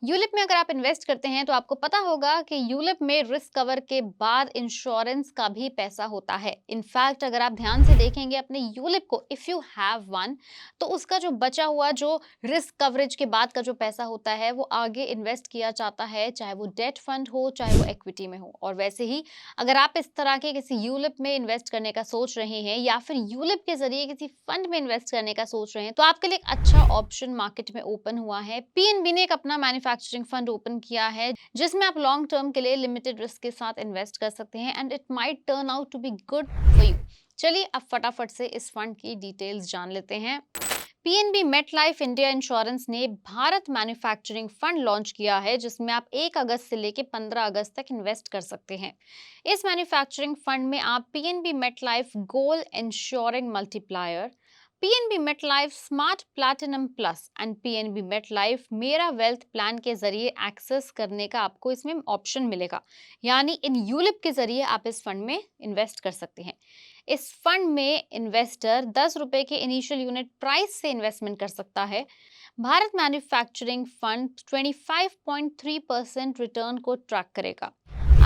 ULIP में अगर आप इन्वेस्ट करते हैं तो आपको पता होगा कि यूलिप में रिस्क कवर के बाद इंश्योरेंस का भी पैसा होता है। इनफैक्ट अगर आप ध्यान से देखेंगे अपने यूलिप को, इफ यू हैव वन, तो उसका जो बचा हुआ जो रिस्क कवरेज के बाद का जो पैसा होता है वो आगे इन्वेस्ट किया जाता है, चाहे वो डेट फंड हो चाहे वो इक्विटी में हो। और वैसे ही अगर आप इस तरह के किसी यूलिप में इन्वेस्ट करने का सोच रहे हैं या फिर यूलिप के जरिए किसी फंड में इन्वेस्ट करने का सोच रहे हैं, तो आपके लिए एक अच्छा ऑप्शन मार्केट में ओपन हुआ है। पीएनबी ने एक अपना मैन्युफैक्चरिंग फंड ओपन किया है जिसमें आप लॉन्ग टर्म के लिए लिमिटेड रिस्क के साथ इन्वेस्ट कर सकते हैं and it might turn out to be good for you. चलिए अब फटाफट से इस फंड की डिटेल्स जान लेते हैं। पीएनबी मेटलाइफ इंडिया इंश्योरेंस ने भारत मैन्युफैक्चरिंग फंड लॉन्च किया है जिसमें आप 1 अगस्त से लेकर 15 अगस्त तक इन्वेस्ट कर सकते हैं। इस मैन्युफैक्चरिंग फंड में आप PNB MetLife gold ensuring multiplier, PNB MetLife smart platinum plus and PNB MetLife मेरा वेल्थ प्लान के जरिए एक्सेस करने का आपको इसमें ऑप्शन मिलेगा। यानी इन यूलिप के जरिए आप इस फंड में इन्वेस्ट कर सकते हैं। इस फंड में इन्वेस्टर 10 रुपए के इनिशियल यूनिट प्राइस से इन्वेस्टमेंट कर सकता है। भारत मैन्युफैक्चरिंग फंड 25.3% रिटर्न को ट्रैक करेगा।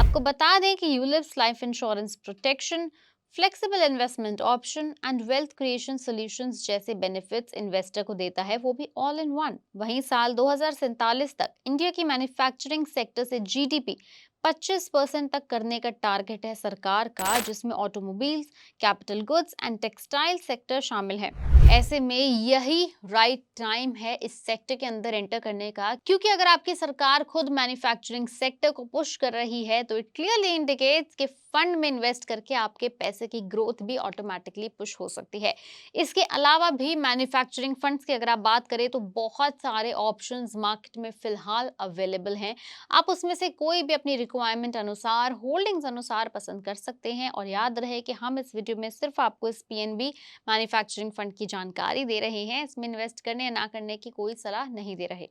आपको बता दें कि ULIPs life insurance protection, flexible investment option and wealth creation solutions जैसे बेनिफिट्स इन्वेस्टर को देता है, वो भी ऑल इन वन। वहीं साल 2047 तक इंडिया की मैन्युफैक्चरिंग सेक्टर से जीडीपी 25% तक करने का टारगेट है सरकार का, जिसमें automobiles, capital goods and textile sector शामिल है। ऐसे में यही राइट टाइम है इस सेक्टर के अंदर एंटर करने का, क्योंकि अगर आपकी सरकार खुद मैन्युफैक्चरिंग सेक्टर को पुश कर रही है तो इट क्लियरली इंडिकेट्स कि फंड में इन्वेस्ट करके आपके पैसे की ग्रोथ भी ऑटोमेटिकली पुश हो सकती है। इसके अलावा भी मैन्युफैक्चरिंग फंड्स की अगर आप बात करें तो बहुत सारे ऑप्शंस मार्केट में फिलहाल अवेलेबल हैं। आप उसमें से कोई भी अपनी रिक्वायरमेंट अनुसार, होल्डिंग्स अनुसार पसंद कर सकते हैं। और याद रहे कि हम इस वीडियो में सिर्फ आपको इस पीएनबी मैन्युफैक्चरिंग फंड की जानकारी दे रहे हैं, इसमें इन्वेस्ट करने या ना करने की कोई सलाह नहीं दे रहे।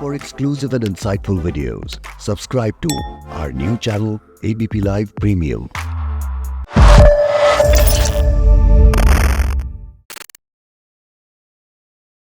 For exclusive and insightful videos, subscribe to our new channel ABP Live Premium.